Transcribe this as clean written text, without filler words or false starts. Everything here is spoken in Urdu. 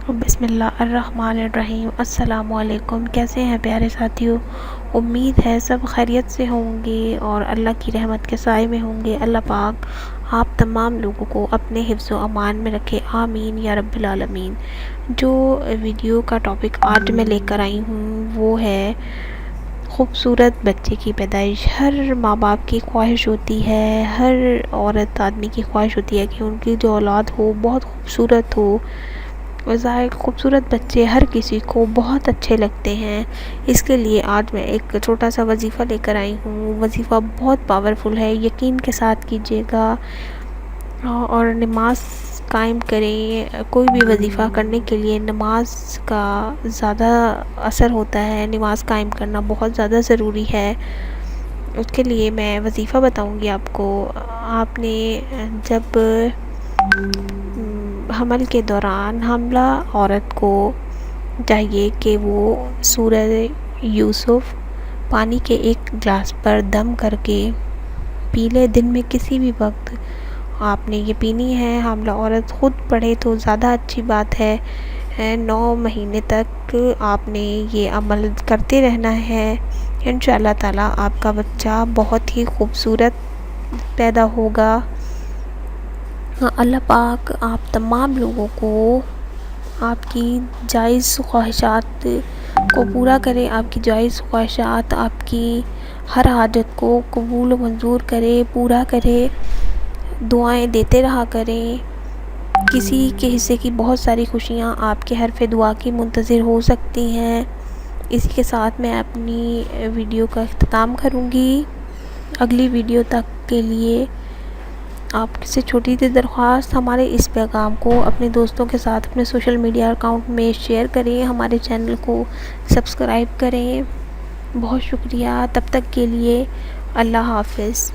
بسم اللہ الرحمن الرحیم۔ السلام علیکم، کیسے ہیں پیارے ساتھیوں؟ امید ہے سب خیریت سے ہوں گے اور اللہ کی رحمت کے سائے میں ہوں گے۔ اللہ پاک آپ تمام لوگوں کو اپنے حفظ و امان میں رکھے، آمین یا رب العالمین۔ جو ویڈیو کا ٹاپک آج میں لے کر آئی ہوں وہ ہے خوبصورت بچے کی پیدائش۔ ہر ماں باپ کی خواہش ہوتی ہے، ہر عورت آدمی کی خواہش ہوتی ہے کہ ان کی جو اولاد ہو بہت خوبصورت ہو۔ ظاہر خوبصورت بچے ہر کسی کو بہت اچھے لگتے ہیں۔ اس کے لیے آج میں ایک چھوٹا سا وظیفہ لے کر آئی ہوں۔ وظیفہ بہت پاورفل ہے، یقین کے ساتھ کیجیے گا اور نماز قائم کریں۔ کوئی بھی وظیفہ کرنے کے لیے نماز کا زیادہ اثر ہوتا ہے، نماز قائم کرنا بہت زیادہ ضروری ہے۔ اس کے لیے میں وظیفہ بتاؤں گی آپ کو۔ آپ نے جب حمل کے دوران حاملہ عورت کو چاہیے کہ وہ سورہ یوسف پانی کے ایک گلاس پر دم کر کے پی لے۔ دن میں کسی بھی وقت آپ نے یہ پینی ہے۔ حاملہ عورت خود پڑھے تو زیادہ اچھی بات ہے۔ 9 مہینے تک آپ نے یہ عمل کرتے رہنا ہے۔ انشاءاللہ تعالی آپ کا بچہ بہت ہی خوبصورت پیدا ہوگا۔ اللہ پاک آپ تمام لوگوں کو آپ کی جائز خواہشات کو پورا کرے، آپ کی جائز خواہشات، آپ کی ہر حاجت کو قبول و منظور کرے، پورا کرے۔ دعائیں دیتے رہا کریں۔ کسی کے حصے کی بہت ساری خوشیاں آپ کے حرف دعا کی منتظر ہو سکتی ہیں۔ اسی کے ساتھ میں اپنی ویڈیو کا اختتام کروں گی۔ اگلی ویڈیو تک کے لیے آپ سے چھوٹی سی درخواست، ہمارے اس پیغام کو اپنے دوستوں کے ساتھ اپنے سوشل میڈیا اکاؤنٹ میں شیئر کریں، ہمارے چینل کو سبسکرائب کریں۔ بہت شکریہ، تب تک کے لیے اللہ حافظ۔